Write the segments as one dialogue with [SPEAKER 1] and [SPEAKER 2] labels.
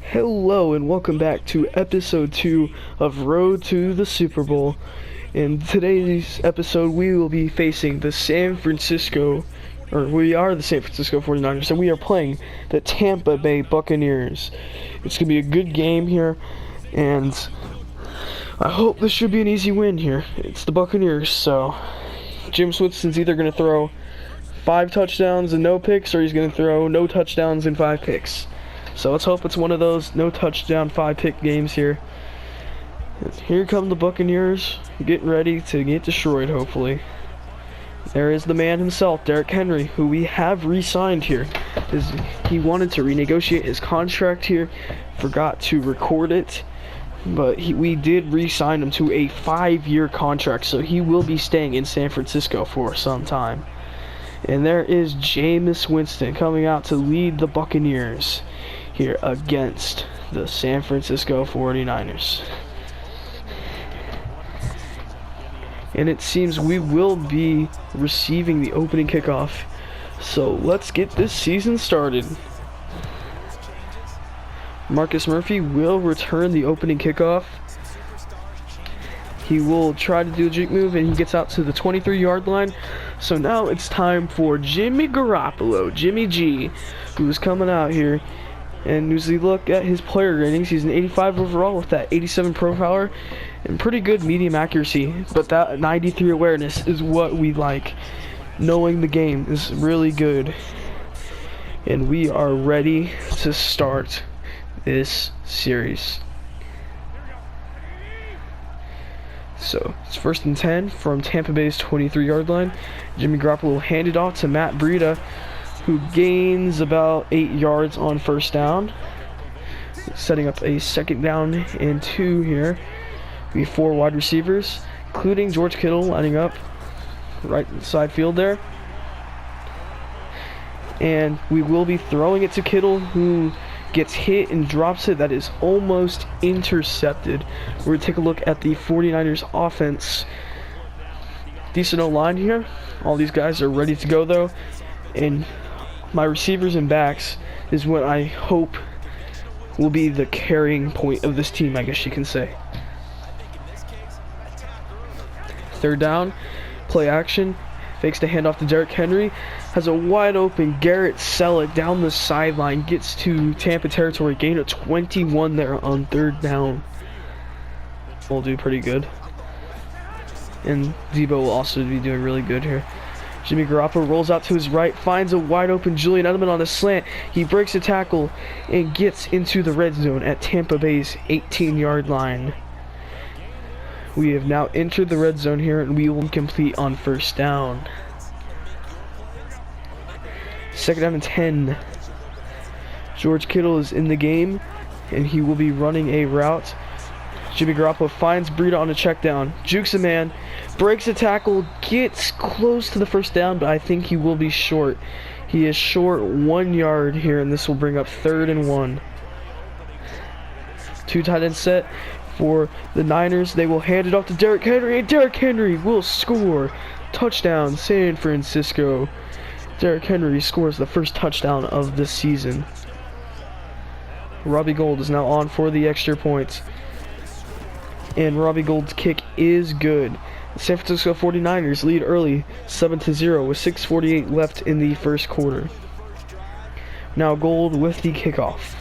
[SPEAKER 1] Hello and welcome back to episode 2 of Road to the Super Bowl. In today's episode we will be facing the San Francisco 49ers, and we are playing the Tampa Bay Buccaneers. It's going to be a good game here, and I hope this should be an easy win here. It's the Buccaneers, so Jameis Winston's either going to throw 5 touchdowns and no picks, or he's going to throw no touchdowns and 5 picks. So let's hope it's one of those no touchdown 5-pick games here. Here come the Buccaneers, getting ready to get destroyed, hopefully. There is the man himself, Derrick Henry, who we have re-signed here. He wanted to renegotiate his contract here, forgot to record it, but we did re-sign him to a 5-year contract, so he will be staying in San Francisco for some time. And there is Jameis Winston coming out to lead the Buccaneers here against the San Francisco 49ers. And it seems we will be receiving the opening kickoff. So let's get this season started. Marcus Murphy will return the opening kickoff. He will try to do a juke move, and he gets out to the 23-yard line. So now it's time for Jimmy Garoppolo, Jimmy G, who's coming out here. And as we look at his player ratings, he's an 85 overall with that 87 profiler and pretty good medium accuracy. But that 93 awareness is what we like. Knowing the game is really good. And we are ready to start this series. So it's 1st and 10 from Tampa Bay's 23-yard line. Jimmy Garoppolo handed off to Matt Breida, who gains about 8 yards on first down. Setting up a 2nd down and 2 here. We have 4 wide receivers, including George Kittle lining up right side field there. And we will be throwing it to Kittle, who gets hit and drops it. That is almost intercepted. We're going to take a look at the 49ers offense. Decent O-line here. All these guys are ready to go though. And my receivers and backs is what I hope will be the carrying point of this team, I guess you can say. 3rd down, play action, fakes the handoff to Derrick Henry, has a wide open Garrett Selleck down the sideline, gets to Tampa territory, gain of 21 there on 3rd down. We'll do pretty good. And Debo will also be doing really good here. Jimmy Garoppolo rolls out to his right, finds a wide open Julian Edelman on a slant. He breaks a tackle and gets into the red zone at Tampa Bay's 18-yard line. We have now entered the red zone here, and we will complete on 1st down. 2nd down and 10. George Kittle is in the game, and he will be running a route. Jimmy Garoppolo finds Breida on a check down, jukes a man, breaks a tackle, gets close to the 1st down, but I think he will be short. He is short 1 yard here, and this will bring up 3rd and 1. 2 tight end set for the Niners. They will hand it off to Derrick Henry, and Derrick Henry will score. Touchdown, San Francisco. Derrick Henry scores the 1st touchdown of the season. Robbie Gould is now on for the extra points. And Robbie Gould's kick is good. The San Francisco 49ers lead early 7-0 with 6:48 left in the 1st quarter. Now Gould with the kickoff.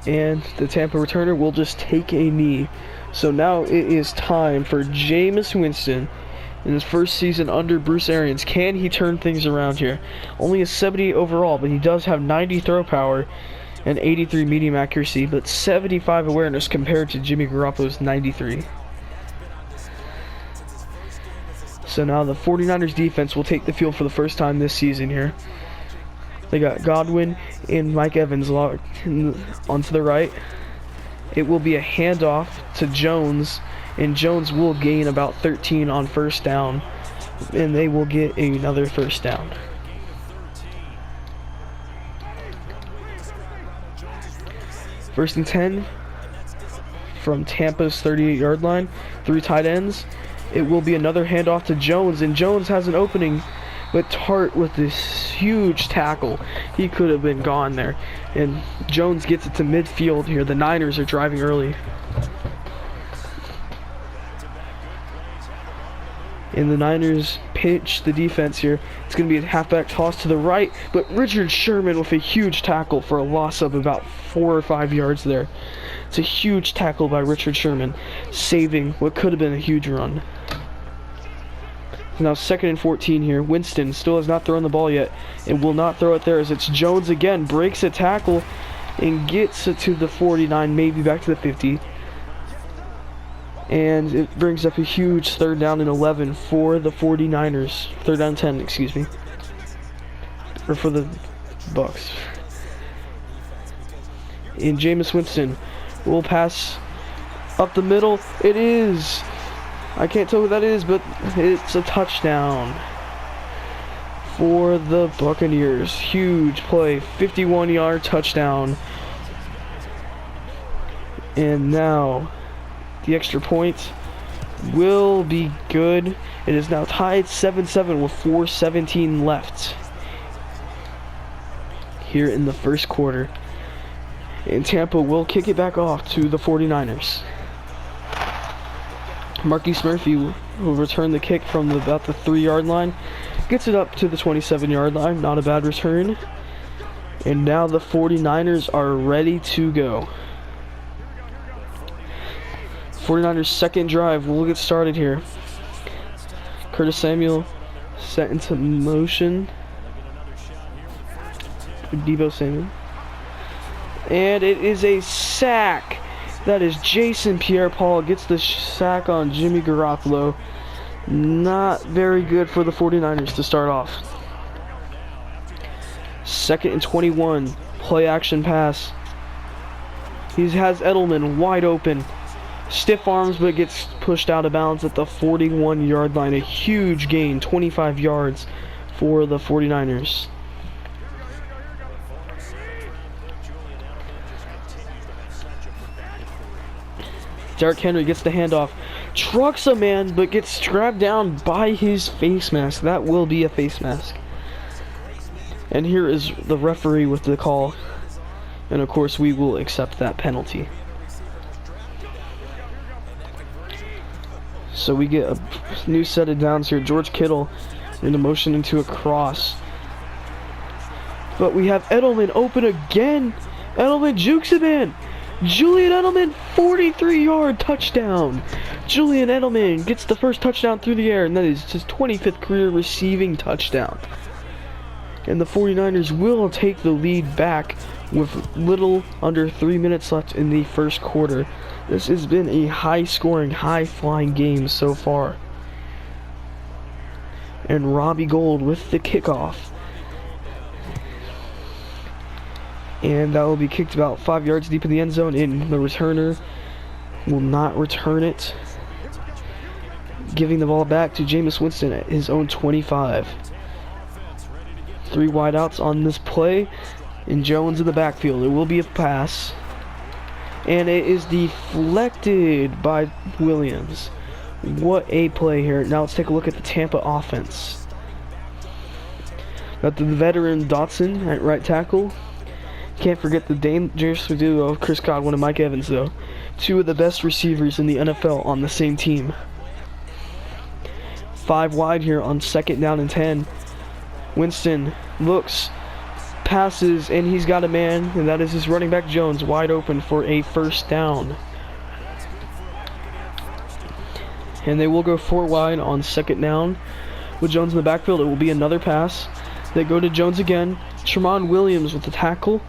[SPEAKER 1] And the Tampa returner will just take a knee. So now it is time for Jameis Winston in his 1st season under Bruce Arians. Can he turn things around here? Only a 78 overall, but he does have 90 throw power and 83 medium accuracy, but 75 awareness compared to Jimmy Garoppolo's 93. So now the 49ers defense will take the field for the first time this season here. They got Godwin and Mike Evans locked onto the right. It will be a handoff to Jones, and Jones will gain about 13 on 1st down, and they will get another 1st down. First and 10 from Tampa's 38-yard line. 3 tight ends. It will be another handoff to Jones, and Jones has an opening But Tart with this huge tackle, he could have been gone there. And Jones gets it to midfield here. The Niners are driving early. And the Niners pitch the defense here. It's going to be a halfback toss to the right, but Richard Sherman with a huge tackle for a loss of about 4 or 5 yards there. It's a huge tackle by Richard Sherman, saving what could have been a huge run. Now 2nd and 14 here. Winston still has not thrown the ball yet and will not throw it there as it's Jones again. Breaks a tackle and gets it to the 49, maybe back to the 50. And it brings up a huge 3rd down and 11 for the 49ers. 3rd down 10, excuse me. Or for the Bucks. And Jameis Winston will pass up the middle. It is. I can't tell who that is, but it's a touchdown for the Buccaneers. Huge play. 51-yard touchdown. And now the extra point will be good. It is now tied 7-7 with 4:17 left here in the first quarter. And Tampa will kick it back off to the 49ers. Marquise Murphy will return the kick from about the 3-yard line. Gets it up to the 27-yard line. Not a bad return. And now the 49ers are ready to go. 49ers second drive will get started here. Curtis Samuel set into motion. Deebo Samuel. And it is a sack. That is Jason Pierre-Paul gets the sack on Jimmy Garoppolo. Not very good for the 49ers to start off. 2nd and 21. Play action pass. He has Edelman wide open. Stiff arms, but gets pushed out of bounds at the 41-yard line. A huge gain, 25 yards for the 49ers. Derrick Henry gets the handoff. Trucks a man, but gets grabbed down by his face mask. That will be a face mask. And here is the referee with the call. And of course, we will accept that penalty. So we get a new set of downs here. George Kittle in a motion into a cross. But we have Edelman open again. Edelman jukes him in. Julian Edelman, 43-yard touchdown. Julian Edelman gets the first touchdown through the air, and that is his 25th career receiving touchdown. And the 49ers will take the lead back with little under 3 minutes left in the first quarter. This has been a high-scoring, high-flying game so far. And Robbie Gould with the kickoff. And that will be kicked about 5 yards deep in the end zone, and the returner will not return it. Giving the ball back to Jameis Winston at his own 25. 3 wideouts on this play, and Jones in the backfield. It will be a pass. And it is deflected by Williams. What a play here. Now let's take a look at the Tampa offense. Got the veteran Dotson at right tackle. Can't forget the dangerous duo of Chris Godwin and Mike Evans, though. 2 of the best receivers in the NFL on the same team. 5 wide here on 2nd down and 10. Winston looks, passes, and he's got a man, and that is his running back Jones, wide open for a first down. And they will go 4 wide on 2nd down. With Jones in the backfield, it will be another pass. They go to Jones again. Tramon Williams with the tackle.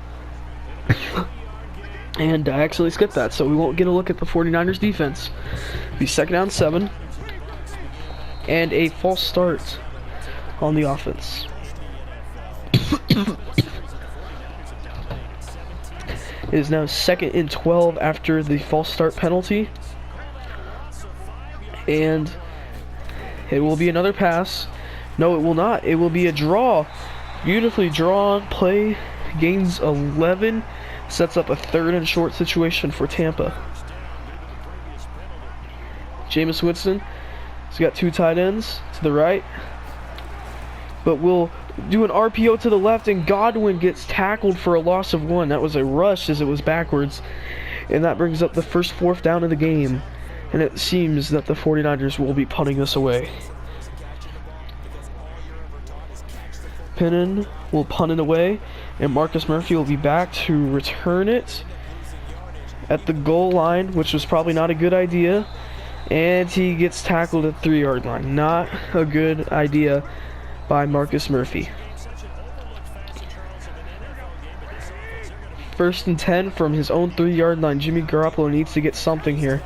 [SPEAKER 1] And I actually skipped that, so we won't get a look at the 49ers defense. It'll be 2nd down 7. And a false start on the offense. It is now 2nd and 12 after the false start penalty. And it will be another pass. No, it will not. It will be a draw. Beautifully drawn play. Gains 11. Sets up a 3rd and short situation for Tampa. Jameis Winston has got 2 tight ends to the right. but will do an RPO to the left, and Godwin gets tackled for a loss of 1. That was a rush as it was backwards, and that brings up the first 4th down of the game, and it seems that the 49ers will be punting this away. Pennon will punt it away, and Marcus Murphy will be back to return it at the goal line, which was probably not a good idea, and he gets tackled at the 3-yard line. Not a good idea by Marcus Murphy. 1st and 10 from his own 3-yard line. Jimmy Garoppolo needs to get something here.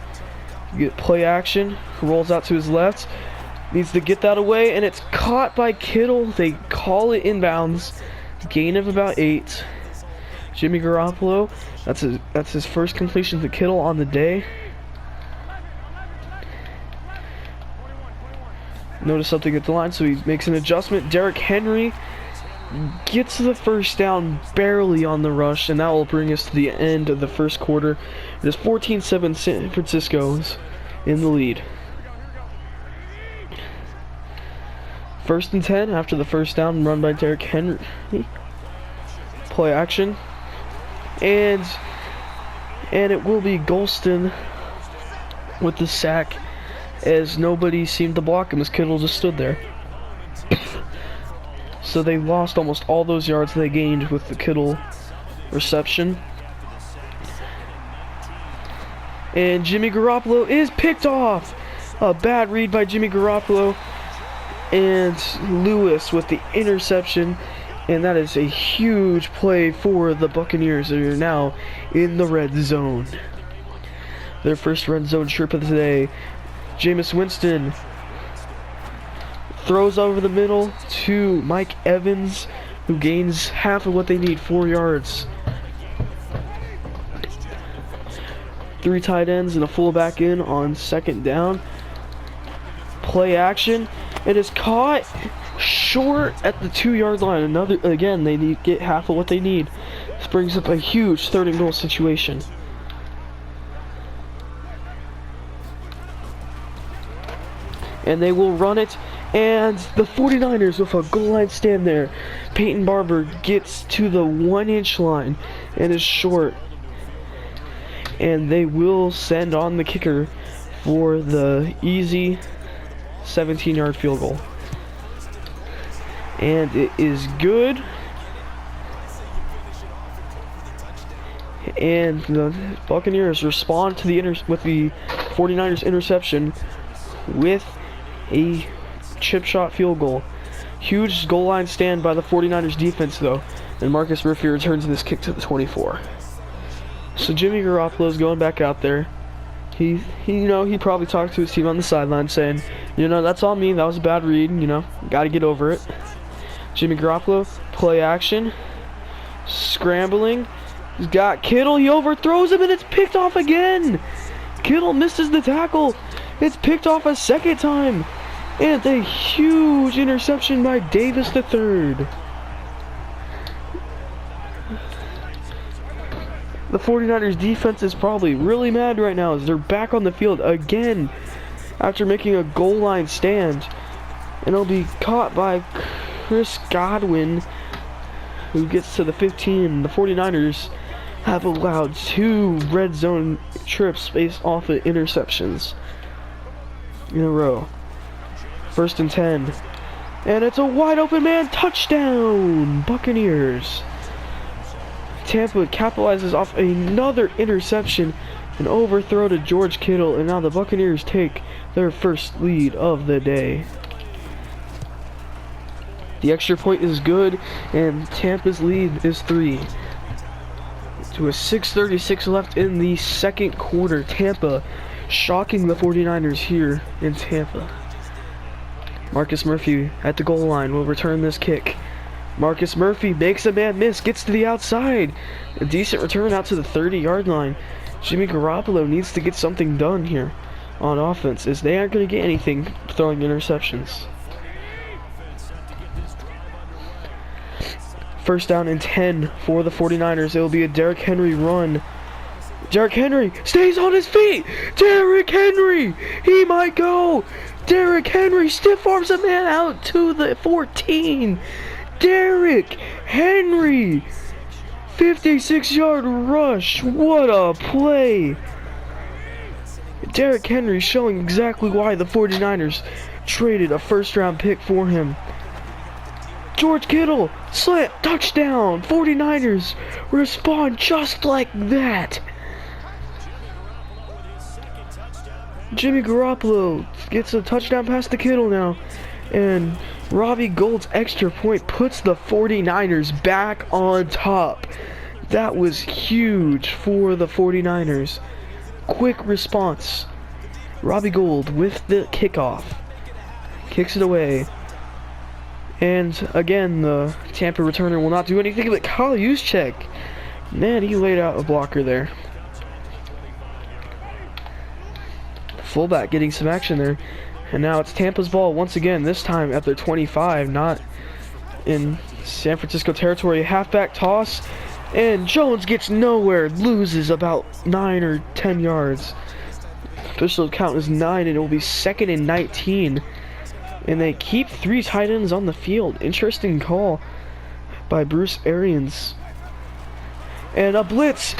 [SPEAKER 1] Get play action, rolls out to his left, needs to get that away, and it's caught by Kittle. They call it inbounds. Gain of about 8. Jimmy Garoppolo, that's his first completion to Kittle on the day. Notice something at the line, so he makes an adjustment. Derrick Henry gets the first down barely on the rush, and that will bring us to the end of the first quarter. It is 14-7 San Francisco's in the lead. 1st and 10 after the first down run by Derrick Henry. Play action. And it will be Golston with the sack, as nobody seemed to block him as Kittle just stood there. So they lost almost all those yards they gained with the Kittle reception. And Jimmy Garoppolo is picked off. A bad read by Jimmy Garoppolo. And Lewis with the interception. And that is a huge play for the Buccaneers. They are now in the red zone. Their first red zone trip of the day. Jameis Winston throws over the middle to Mike Evans, who gains half of what they need, 4 yards. 3 tight ends and a fullback in on 2nd down. Play action. It is caught short at the 2-yard line. Again, they need to get half of what they need. This brings up a huge 3rd and goal situation. And they will run it, and the 49ers with a goal line stand there. Peyton Barber gets to the 1-inch line and is short. And they will send on the kicker for the easy 17-yard field goal. And it is good. And the Buccaneers respond to the with the 49ers interception with a chip shot field goal. Huge goal line stand by the 49ers defense though, and Marcus Murphy returns this kick to the 24. So Jimmy Garoppolo's going back out there. He probably talked to his team on the sideline saying, that's on me, that was a bad read, gotta get over it. Jimmy Garoppolo, play action, scrambling. He's got Kittle, he overthrows him, and it's picked off again. Kittle misses the tackle. It's picked off a 2nd time. And a huge interception by Davis III. The 49ers defense is probably really mad right now as they're back on the field again after making a goal line stand. And it'll be caught by Chris Godwin, who gets to the 15. The 49ers have allowed 2 red zone trips based off of interceptions in a row. 1st and 10. And it's a wide open man. Touchdown! Buccaneers. Tampa capitalizes off another interception. An overthrow to George Kittle. And now the Buccaneers take their first lead of the day. The extra point is good. And Tampa's lead is 3. To a 6:36 left in the 2nd quarter. Tampa shocking the 49ers here in Tampa. Marcus Murphy at the goal line will return this kick. Marcus Murphy makes a man miss, gets to the outside. A decent return out to the 30-yard line. Jimmy Garoppolo needs to get something done here on offense, as they aren't going to get anything throwing interceptions. 1st down and 10 for the 49ers. It will be a Derrick Henry run. Derrick Henry stays on his feet. Derrick Henry, he might go Derrick Henry stiff arms a man out to the 14. Derrick Henry, 56-yard rush. What a play. Derrick Henry showing exactly why the 49ers traded a first-round pick for him. George Kittle, slant, touchdown. 49ers respond just like that. Jimmy Garoppolo gets a touchdown pass to Kittle now. And Robbie Gould's extra point puts the 49ers back on top. That was huge for the 49ers. Quick response. Robbie Gould with the kickoff. Kicks it away. And again, the Tampa returner will not do anything, but Kyle Juszczyk, man, he laid out a blocker there. Fullback getting some action there. And now it's Tampa's ball once again, this time at their 25, not in San Francisco territory. Halfback toss, and Jones gets nowhere, loses about 9 or 10 yards. Official count is 9, and it will be 2nd and 19. And they keep 3 tight ends on the field. Interesting call by Bruce Arians. And a blitz,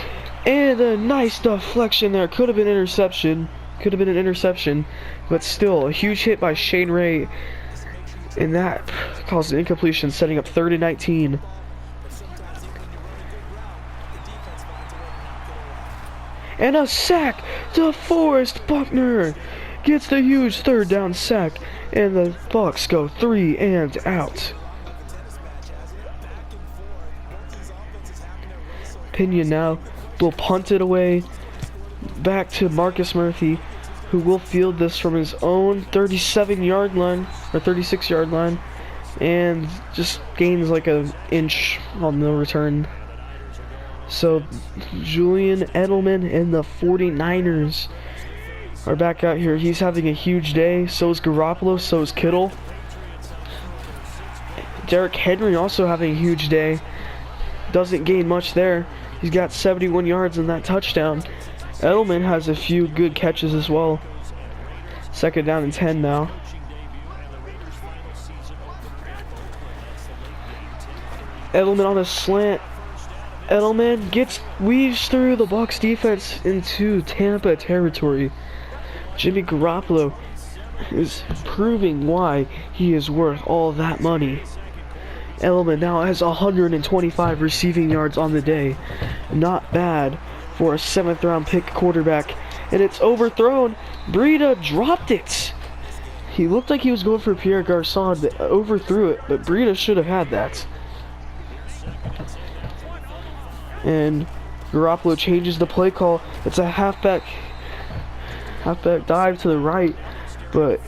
[SPEAKER 1] and a nice deflection there. Could have been interception. Could have been an interception, but still a huge hit by Shane Ray, and that caused an incompletion, setting up 3rd and 19. And a sack to Forrest Buckner. Gets the huge 3rd down sack, and the Bucs go 3 and out. Pinion now will punt it away back to Marcus Murphy, who will field this from his own 37-yard line, or 36-yard line, and just gains like an inch on the return. So Julian Edelman and the 49ers are back out here. He's having a huge day. So is Garoppolo. So is Kittle. Derrick Henry also having a huge day. Doesn't gain much there. He's got 71 yards in that touchdown. Edelman has a few good catches as well. 2nd down and 10 now. Edelman on a slant. Edelman weaves through the Bucs defense into Tampa territory. Jimmy Garoppolo is proving why he is worth all that money. Edelman now has 125 receiving yards on the day. Not bad for a 7th round pick quarterback. And it's overthrown. Breida dropped it. He looked like he was going for Pierre Garçon, but overthrew it. But Breida should have had that. And Garoppolo changes the play call. It's a halfback dive to the right, but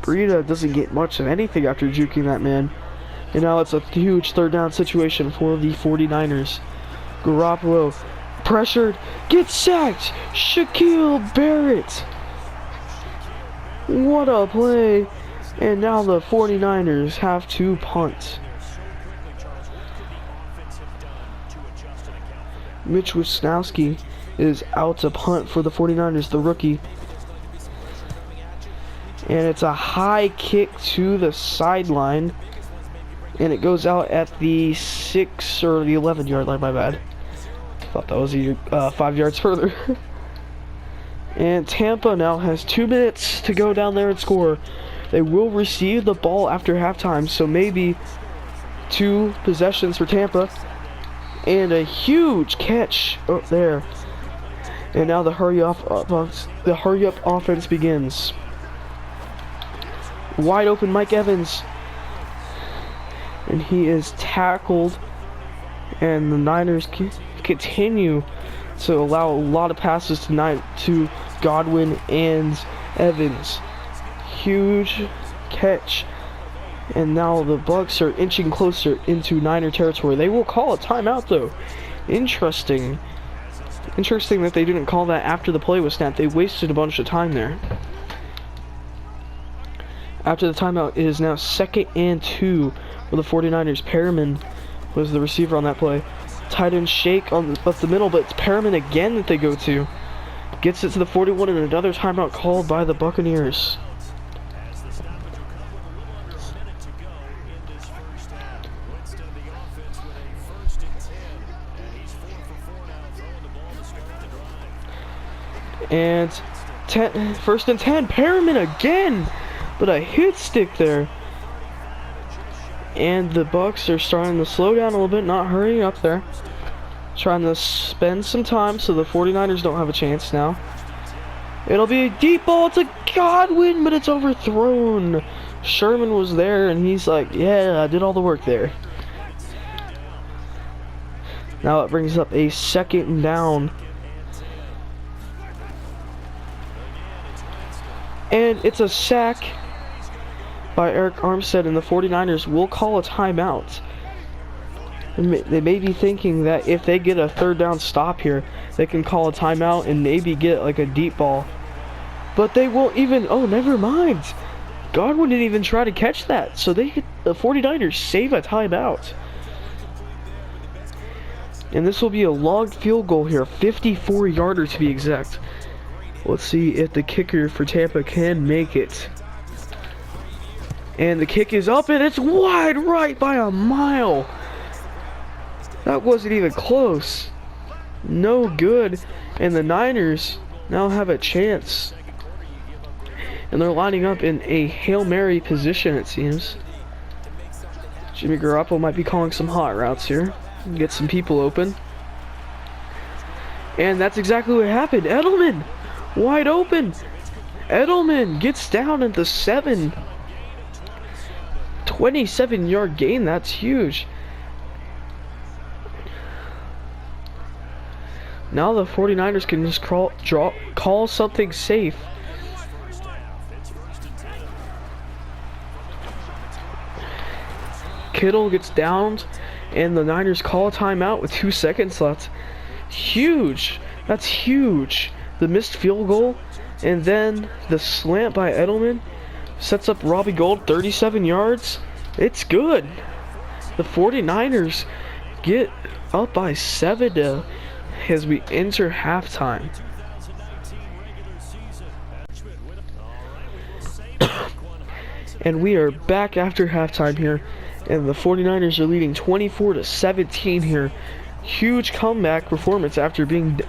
[SPEAKER 1] Breida doesn't get much of anything after juking that man. And now it's a huge 3rd down situation for the 49ers. Garoppolo pressured, gets sacked. Shaquille Barrett. What a play. And now the 49ers have to punt. Mitch Wisnowski is out to punt for the 49ers, the rookie. And it's a high kick to the sideline. And it goes out at the 6 or the 11-yard line, my bad. Thought that was 5 yards further. And Tampa now has 2 minutes to go down there and score. They will receive the ball after halftime, so maybe 2 possessions for Tampa. And a huge catch up there. And now the hurry up offense begins. Wide open Mike Evans. And he is tackled. And the Niners continue to allow a lot of passes tonight to Godwin and Evans. Huge catch. And now the Bucs are inching closer into Niner territory. They will call a timeout though. Interesting that they didn't call that after the play was snapped. They wasted a bunch of time there. After the timeout, it is now 2nd and 2 for the 49ers. Perriman was the receiver on that play. Tight end shake up the middle, but it's Perriman again that they go to. Gets it to the 41, and another timeout called by the Buccaneers. And 1st and 10. Perriman again, but a hit stick there. And the Bucks are starting to slow down a little bit, not hurrying up there. Trying to spend some time so the 49ers don't have a chance now. It'll be a deep ball. It's a Godwin, but it's overthrown. Sherman was there, and he's like, yeah, I did all the work there. Now it brings up a 2nd down. And it's a sack by Eric Armstead, and the 49ers will call a timeout. They may be thinking that if they get a 3rd down stop here, they can call a timeout and maybe get like a deep ball. But they won't even, oh, never mind. Godwin didn't even try to catch that, so the 49ers save a timeout. And this will be a logged field goal here, 54-yarder to be exact. Let's see if the kicker for Tampa can make it. And the kick is up, and it's wide right by a mile. That wasn't even close. No good. And the Niners now have a chance. And they're lining up in a Hail Mary position, it seems. Jimmy Garoppolo might be calling some hot routes here. Get some people open. And that's exactly what happened. Edelman, wide open. Edelman gets down at the 7. 27-yard gain, that's huge. Now the 49ers can just call something safe. Kittle gets downed, and the Niners call a timeout with 2 seconds left. Huge. That's huge. The missed field goal, and then the slant by Edelman sets up Robbie Gould, 37 yards. It's good. The 49ers get up by 7 as we enter halftime. And we are back after halftime here, and the 49ers are leading 24-17 here. Huge comeback performance after being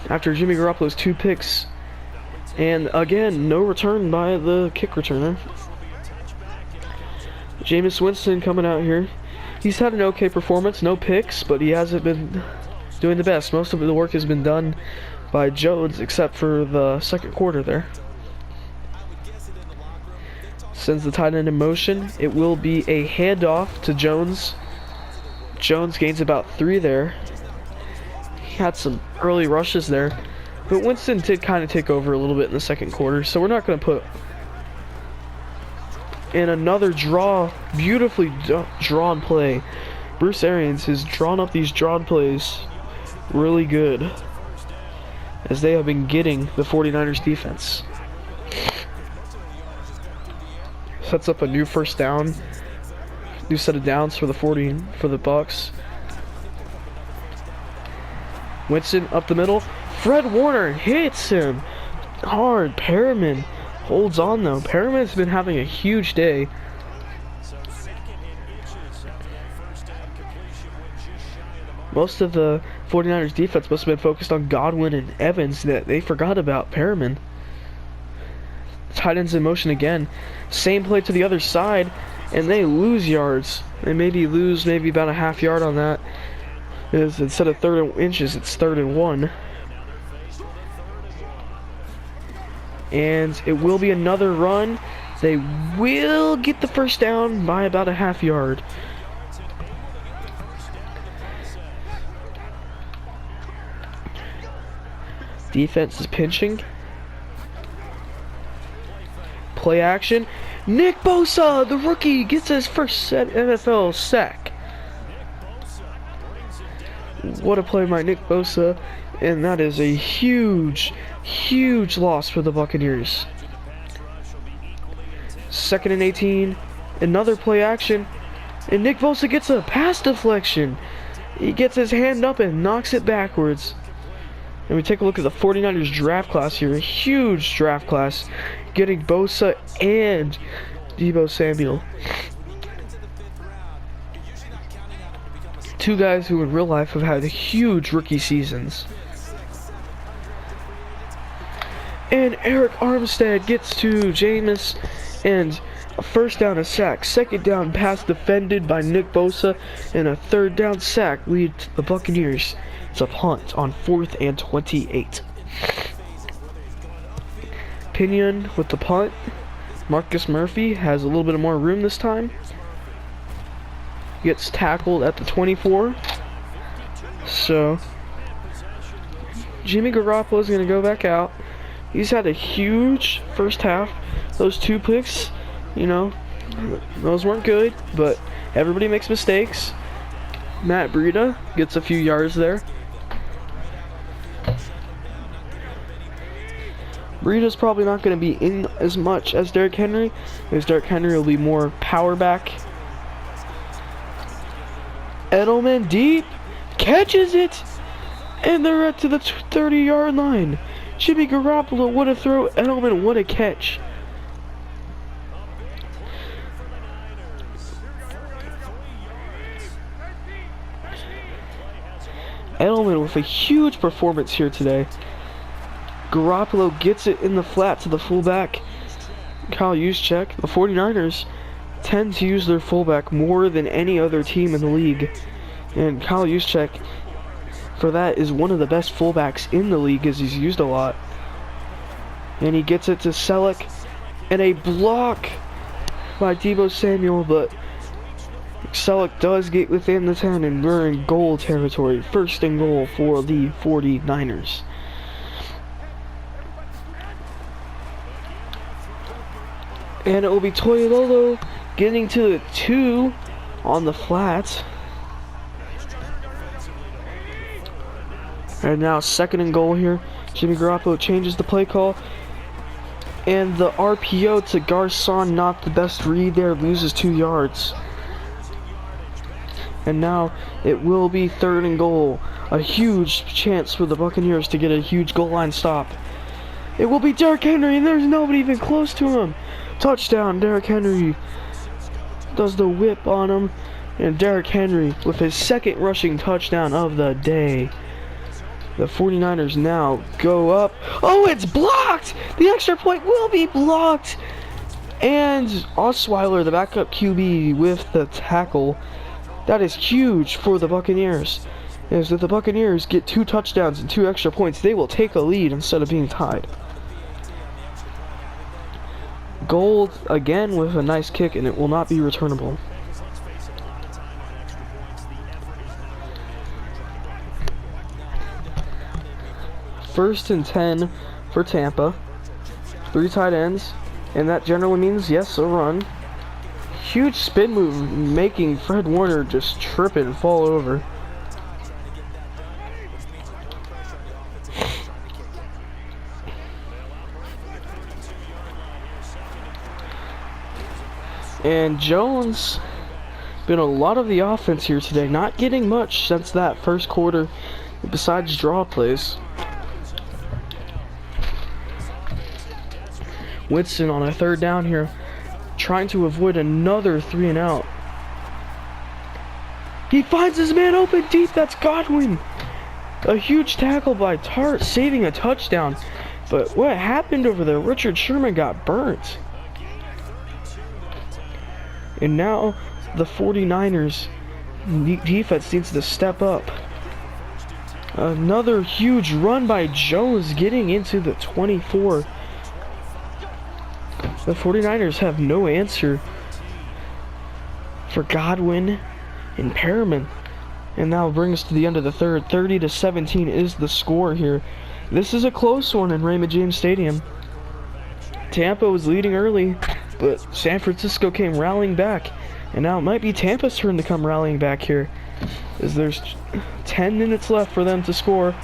[SPEAKER 1] after Jimmy Garoppolo's 2 picks. And again, no return by the kick returner. Jameis Winston coming out here. He's had an okay performance, no picks, but he hasn't been doing the best. Most of the work has been done by Jones, except for the 2nd quarter there. Sends the tight end in motion. It will be a handoff to Jones. Jones gains about 3 there. He had some early rushes there, but Winston did kind of take over a little bit in the 2nd quarter, so we're not going to put in another beautifully drawn play. Bruce Arians has drawn up these drawn plays really good, as they have been getting the 49ers defense. Sets up a new 1st down, new set of downs for the Bucks. Winston up the middle. Fred Warner hits him hard. Perriman holds on though. Perriman's been having a huge day. Most of the 49ers defense must have been focused on Godwin and Evans, that they forgot about Perriman. Tight ends in motion again. Same play to the other side, and they lose yards. They lose about a half yard on that. Instead of 3rd inches, it's 3rd and 1. And it will be another run. They will get the 1st down by about a half yard. Defense is pinching. Play action. Nick Bosa, the rookie, gets his first NFL sack. What a play by Nick Bosa, and that is a huge loss for the Buccaneers. 2nd and 18, another play action, and Nick Bosa gets a pass deflection. He gets his hand up and knocks it backwards. And we take a look at the 49ers draft class here, a huge draft class, getting Bosa and Deebo Samuel. 2 guys who in real life have had huge rookie seasons. And Eric Armstead gets to Jameis, and a first down, a sack. Second down pass defended by Nick Bosa, and a third down sack leads the Buccaneers. It's a punt on 4th and 28. Pinion with the punt. Marcus Murphy has a little bit more room this time. Gets tackled at the 24. So Jimmy Garoppolo is going to go back out. He's had a huge first half. Those 2 picks, you know, those weren't good, but everybody makes mistakes. Matt Breida gets a few yards there. Breida's probably not going to be in as much as Derrick Henry, because Derrick Henry will be more power back. Edelman deep, catches it, and they're at to the 30-yard line. Jimmy Garoppolo, what a throw. Edelman, what a catch. Edelman with a huge performance here today. Garoppolo gets it in the flat to the fullback, Kyle Juszczyk. The 49ers tend to use their fullback more than any other team in the league. And Kyle Juszczyk, for that, is one of the best fullbacks in the league, as he's used a lot. And he gets it to Selleck, and a block by Deebo Samuel, but Selleck does get within the 10, and we're in goal territory. 1st and goal for the 49ers. And it will be Toilolo getting to the 2 on the flat. And now 2nd and goal here. Jimmy Garoppolo changes the play call. And the RPO to Garcon, not the best read there, loses 2 yards. And now it will be 3rd and goal. A huge chance for the Buccaneers to get a huge goal line stop. It will be Derrick Henry, and there's nobody even close to him. Touchdown, Derrick Henry does the whip on him, and Derrick Henry with his 2nd rushing touchdown of the day. The 49ers now go up. Oh, it's blocked! The extra point will be blocked! And Osweiler, the backup QB, with the tackle. That is huge for the Buccaneers. Is that the Buccaneers get 2 touchdowns and 2 extra points, they will take a lead instead of being tied. Gold again with a nice kick, and it will not be returnable. First and 10 for Tampa. 3 tight ends, and that generally means, yes, a run. Huge spin move, making Fred Warner just trip and fall over. And Jones been a lot of the offense here today, not getting much since that first quarter besides draw plays. Winston on a 3rd down here, trying to avoid another 3 and out. He finds his man open deep. That's Godwin. A huge tackle by Tart, saving a touchdown. But what happened over there? Richard Sherman got burnt. And now the 49ers defense needs to step up. Another huge run by Jones getting into the 24. The 49ers have no answer for Godwin and Perriman. And now brings us to the end of the 3rd. 30-17 is the score here. This is a close one in Raymond James Stadium. Tampa was leading early, but San Francisco came rallying back. And now it might be Tampa's turn to come rallying back here, as there's 10 minutes left for them to score.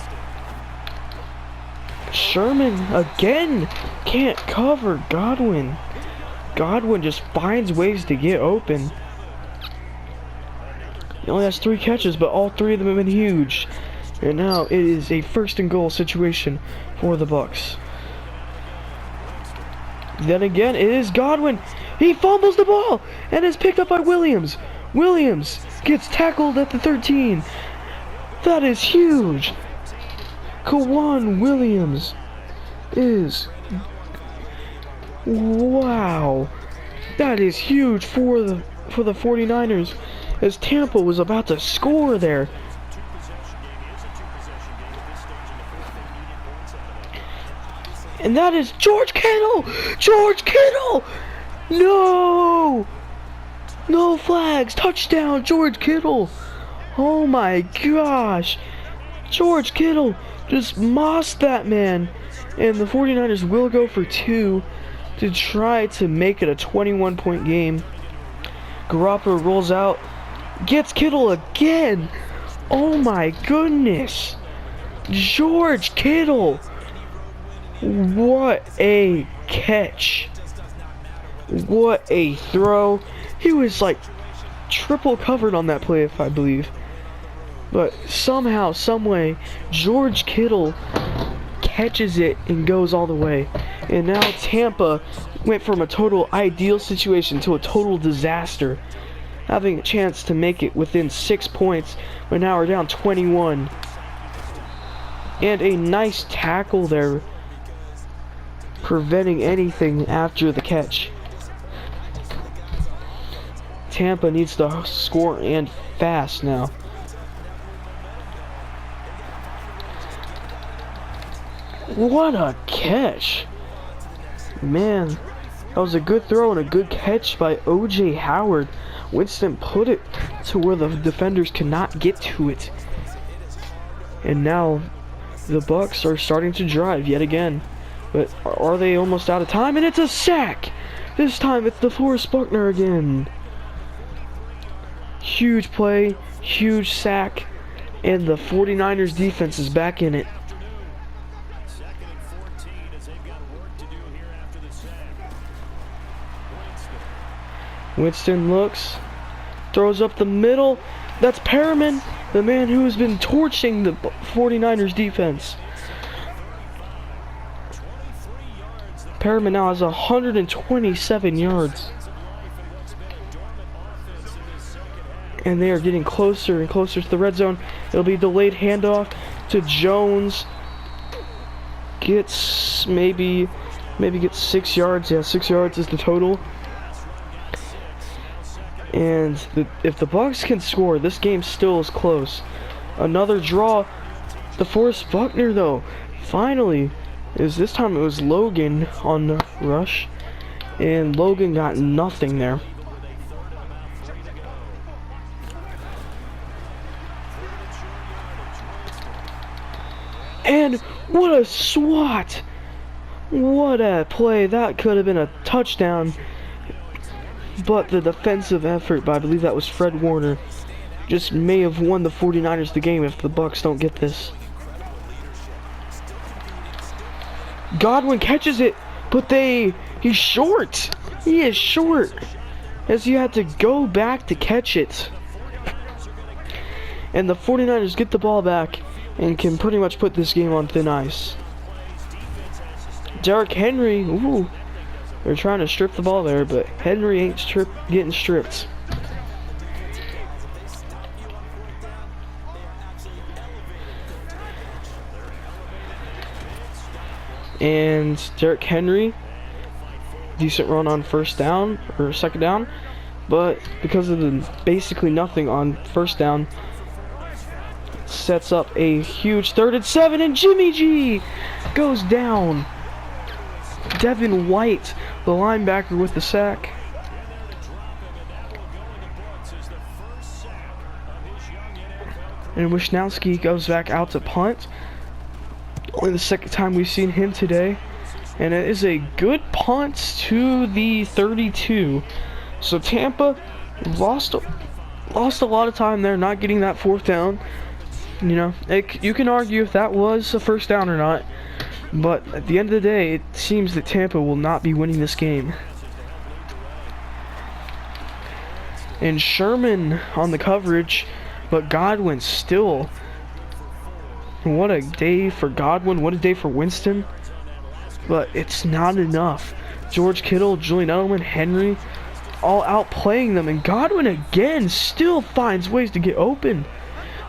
[SPEAKER 1] Sherman again can't cover Godwin. Godwin just finds ways to get open. He only has 3 catches, but all 3 of them have been huge. And now it is a 1st and goal situation for the Bucs. Then again, it is Godwin. He fumbles the ball and is picked up by Williams. Williams gets tackled at the 13. That is huge. Kawan Williams is... Wow. That is huge for the 49ers, as Tampa was about to score there. And that is George Kittle! George Kittle! No! No flags! Touchdown, George Kittle! Oh my gosh! George Kittle just mossed that man. And the 49ers will go for 2 to try to make it a 21-point game. Garoppolo rolls out, gets Kittle again. Oh my goodness! George Kittle! What a catch! What a throw! He was like triple covered on that play, if I believe. But somehow, someway, George Kittle catches it and goes all the way. And now Tampa went from a total ideal situation to a total disaster, having a chance to make it within 6 points, but now we're down 21. And a nice tackle there, preventing anything after the catch. Tampa needs to score, and fast now. What a catch! Man, that was a good throw and a good catch by O.J. Howard. Winston put it to where the defenders cannot get to it. And now the Bucs are starting to drive yet again. But are they almost out of time? And it's a sack! This time it's DeForest Buckner again. Huge play, huge sack, and the 49ers defense is back in it. Winston looks, throws up the middle. That's Perriman, the man who has been torching the 49ers defense. Perriman now has 127 yards. And they are getting closer and closer to the red zone. It'll be delayed handoff to Jones. Gets maybe gets 6 yards. Yeah, 6 yards is the total. And if the Bucs can score, this game still is close. Another draw. DeForest Buckner, though, finally, this time it was Logan on the rush, and Logan got nothing there. And what a swat! What a play! That could have been a touchdown. But the defensive effort by, I believe that was Fred Warner, just may have won the 49ers the game if the Bucs don't get this. Godwin catches it, but he's short. He is short, as he had to go back to catch it. And the 49ers get the ball back and can pretty much put this game on thin ice. Derrick Henry, ooh. They're trying to strip the ball there, but Henry ain't getting stripped. And Derrick Henry, decent run on first down, or second down, but because of the basically nothing on first down, sets up a huge 3rd and 7, and Jimmy G goes down. Devin White, the linebacker, with the sack. And Wisnowski goes back out to punt. Only the second time we've seen him today. And it is a good punt to the 32. So Tampa lost a lot of time there, not getting that 4th down. You know, you can argue if that was a first down or not. But at the end of the day, it seems that Tampa will not be winning this game. And Sherman on the coverage, but Godwin still. What a day for Godwin, what a day for Winston. But it's not enough. George Kittle, Julian Edelman, Henry, all outplaying them. And Godwin again still finds ways to get open.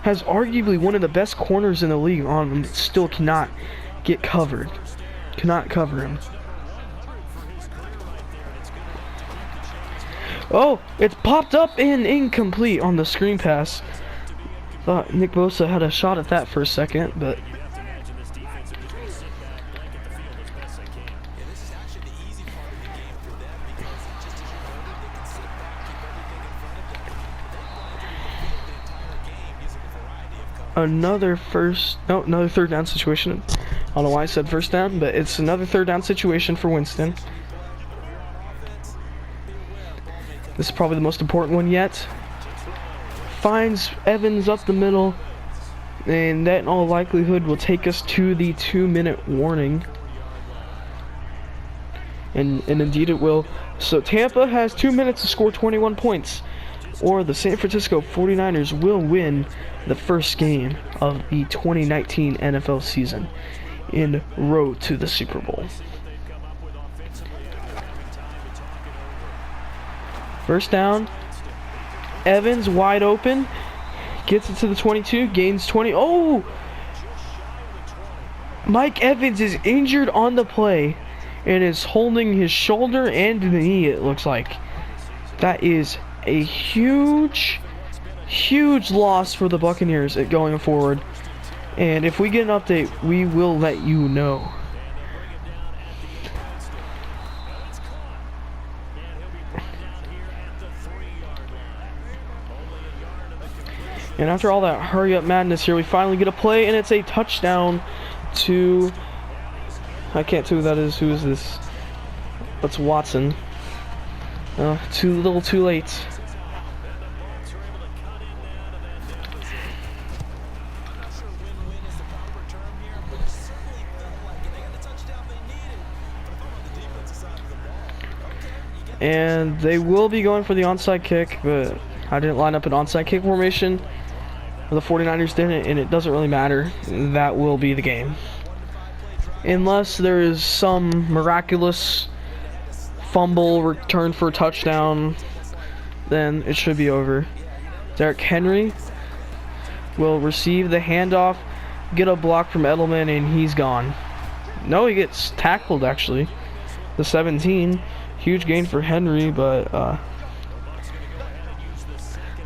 [SPEAKER 1] Has arguably one of the best corners in the league on him, still cannot get covered. Cannot cover him. Oh, it's popped up and incomplete on the screen pass. Thought Nick Bosa had a shot at that for a second, but another third down situation. I don't know why I said first down, but it's another third down situation for Winston. This is probably the most important one yet. Finds Evans up the middle, and that in all likelihood will take us to the 2-minute warning. And indeed it will. So Tampa has 2 minutes to score 21 points, or the San Francisco 49ers will win the first game of the 2019 NFL season en route to the Super Bowl. First down. Evans wide open. Gets it to the 22. Gains 20. Oh! Mike Evans is injured on the play and is holding his shoulder and knee, it looks like. That is a huge loss for the Buccaneers going forward. And if we get an update, we will let you know. And after all that hurry-up madness here, we finally get a play, and it's a touchdown to... I can't tell who that is. Who is this? That's Watson. Too little too late. And they will be going for the onside kick, but I didn't line up an onside kick formation. The 49ers didn't, and it doesn't really matter. That will be the game. Unless there is some miraculous fumble return for a touchdown, then it should be over. Derrick Henry will receive the handoff, get a block from Edelman, and he's gone. No, he gets tackled, actually. The 17. Huge gain for Henry, but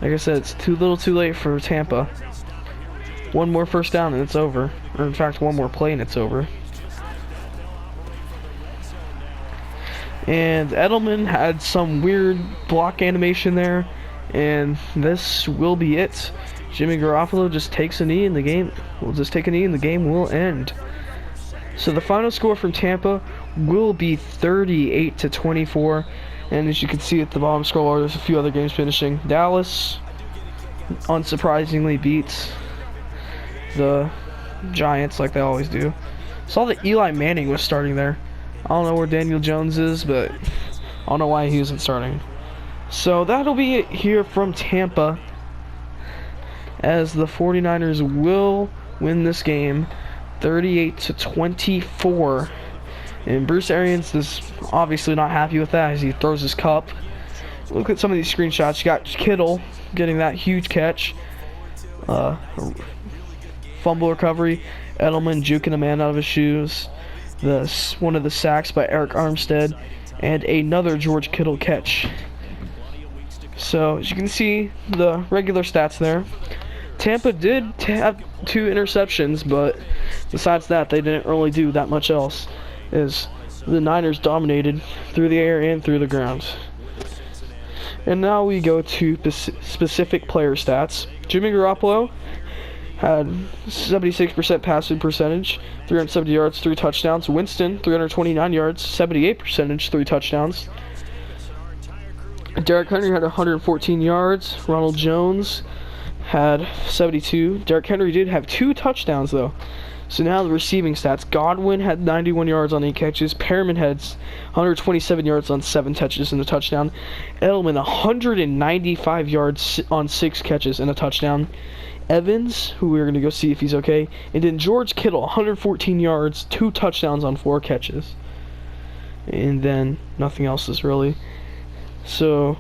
[SPEAKER 1] like I said, it's too little too late for Tampa. One more first down and it's over. Or in fact, one more play and it's over. And Edelman had some weird block animation there, and this will be it. Jimmy Garoppolo just takes a knee and the game will just take a knee and the game will end. So the final score from Tampa will be 38-24, and as you can see at the bottom scroll bar, there's a few other games finishing. Dallas unsurprisingly beats the Giants like they always do. Saw that Eli Manning was starting there. I don't know where Daniel Jones is, but I don't know why he wasn't starting. So that'll be it here from Tampa, as the 49ers will win this game 38-24. And Bruce Arians is obviously not happy with that as he throws his cup. Look at some of these screenshots. You got Kittle getting that huge catch. Fumble recovery. Edelman juking a man out of his shoes. One of the sacks by Eric Armstead. And another George Kittle catch. So, as you can see, the regular stats there. Tampa did have 2 interceptions, but besides that, they didn't really do that much else, as the Niners dominated through the air and through the ground. And now we go to specific player stats. Jimmy Garoppolo had 76% passing percentage, 370 yards, 3 touchdowns. Winston, 329 yards, 78 percentage, 3 touchdowns. Derrick Henry had 114 yards. Ronald Jones had 72. Derrick Henry did have 2 touchdowns, though. So now the receiving stats. Godwin had 91 yards on 8 catches. Perriman had 127 yards on 7 catches and a touchdown. Edelman, 195 yards on 6 catches and a touchdown. Evans, who we're going to go see if he's okay. And then George Kittle, 114 yards, 2 touchdowns on 4 catches. And then nothing else is really. So